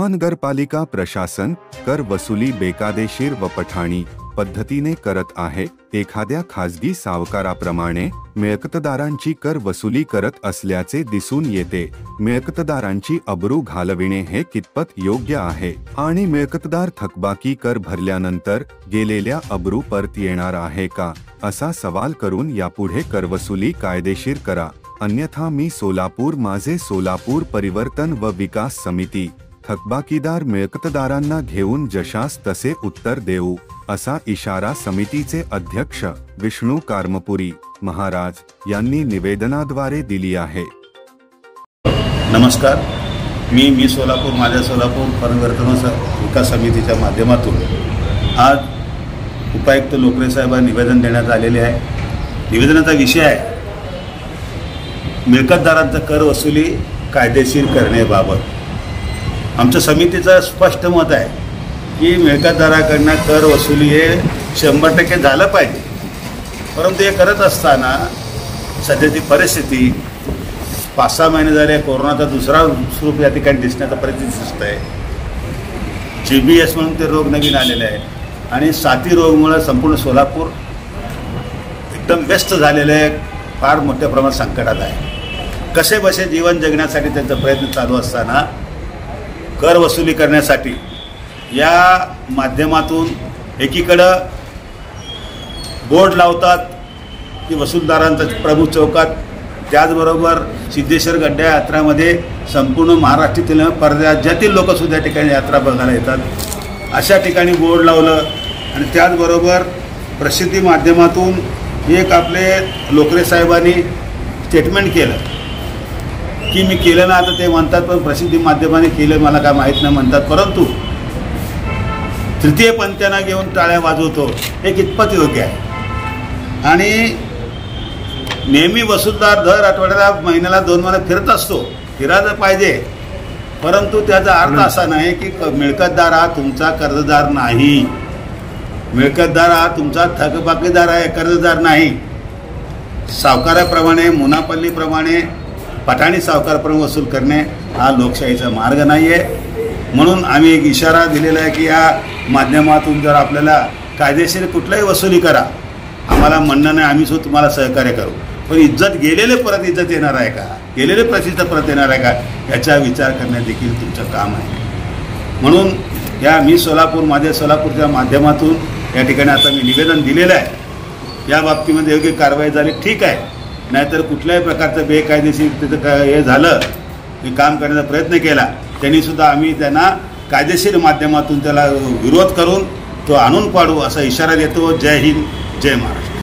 महानगरपालिका प्रशासन कर वसुली बेकायदेशीर व पठाणी पद्धतीने करत आहे। एखाद्या खाजगी सावकाराप्रमाणे मिळकतदारांची कर वसुली करत असल्याचे दिसून येते। मिळकतदारांची अब्रू घालविणे हे कितपत योग्य आहे आणि मिळकतदार थकबाकी कर भरल्यानंतर गेलेल्या अब्रू परत येणार आहे का, असा सवाल करून यापुढे करवसुली कायदेशीर करा, अन्यथा मी सोलापूर माझे सोलापूर परिवर्तन व विकास समिती थकबाकीदार मिळकतदारांना घेऊन जशास तसे उत्तर देऊ, असा इशारा समितीचे अध्यक्ष विष्णू कारमपुरी महाराज यांनी निवेदनाद्वारे दिली आहे। नमस्कार, मी सोलापूर माझे सोलापूर परिवर्तन विकास समितीच्या माध्यमातून आज उपायुक्त लोकरे साहेबांना निवेदन देण्यात आलेले आहे। निवेदनाचा विषय आहे मिळकतदारांचा कर वसुली कायदेशीर करण्याबाबत। आमच्या समितीचं स्पष्ट मत आहे की मिळकतदाराकडनं कर वसुली हे 100% झालं पाहिजे, परंतु हे करत असताना सध्याची परिस्थिती 5-6 महिने झाले, कोरोनाचा दुसरा स्वरूप या ठिकाणी दिसण्याचा परिस्थिती दिसत आहे। GBS म्हणून ते रोग नवीन आलेले आहे आणि साथी रोगमुळे संपूर्ण सोलापूर एकदम व्यस्त झालेले आहे, फार मोठ्या प्रमाणात संकटात आहे। कसे बसे जीवन जगण्यासाठी त्यांचा प्रयत्न चालू असताना कर वसुली करण्यासाठी या माध्यमातून एकीकडं बोर्ड लावतात की वसूलदारांचा प्रमुख चौकात, त्याचबरोबर सिद्धेश्वर गड्डा यात्रामध्ये संपूर्ण महाराष्ट्रातील परराज्यातील लोकसुद्धा या ठिकाणी यात्रा बघायला येतात। अशा ठिकाणी बोर्ड लावलं आणि त्याचबरोबर प्रसिद्धी माध्यमातून एक आपले लोकरे साहेबांनी स्टेटमेंट केलं की मी केलं ना, आता ते म्हणतात पण प्रसिद्धी माध्यमाने केलं मला काय माहीत नाही म्हणतात, परंतु तृतीय पंथांना घेऊन टाळ्या वाजवतो हे कितपत योग्य आहे। आणि नेहमी वसूलदार दर आठवड्याला महिन्याला 2 महिने फिरत असतो, फिरायला पाहिजे, परंतु त्याचा अर्थ असा नाही की मिळकतदार हा तुमचा कर्जदार नाही, मिळकतदार हा तुमचा थकबाकीदार आहे, कर्जदार नाही। सावकाराप्रमाणे मुनापल्लीप्रमाणे पठाणी सावकारप्रमाणे वसूल करणे हा लोकशाहीचा मार्ग नाही आहे। म्हणून आम्ही एक इशारा दिलेला आहे की या माध्यमातून जर आपल्याला कायदेशीर कुठलाही वसुली करा, आम्हाला म्हणणं नाही, आम्ही सुद्धा तुम्हाला सहकार्य करू, पण इज्जत गेलेले परत इज्जत येणार आहे का, गेलेले प्रतिष्ठा परत येणार आहे का, याचा विचार करणे देखील तुमचं काम आहे। म्हणून या मी सोलापूर माझे सोलापूरच्या माध्यमातून या ठिकाणी आता मी निवेदन दिलेलं आहे। या बाबतीमध्ये योग्य कारवाई झाली ठीक आहे, नाहीतर कुठल्याही प्रकारचं बेकायदेशीर तिथं हे झालं की काम करण्याचा प्रयत्न केला त्यांनीसुद्धा आम्ही त्यांना कायदेशीर माध्यमातून त्याला विरोध करून तो आणून पाडू असा इशारा देतो। जय हिंद, जय महाराष्ट्र।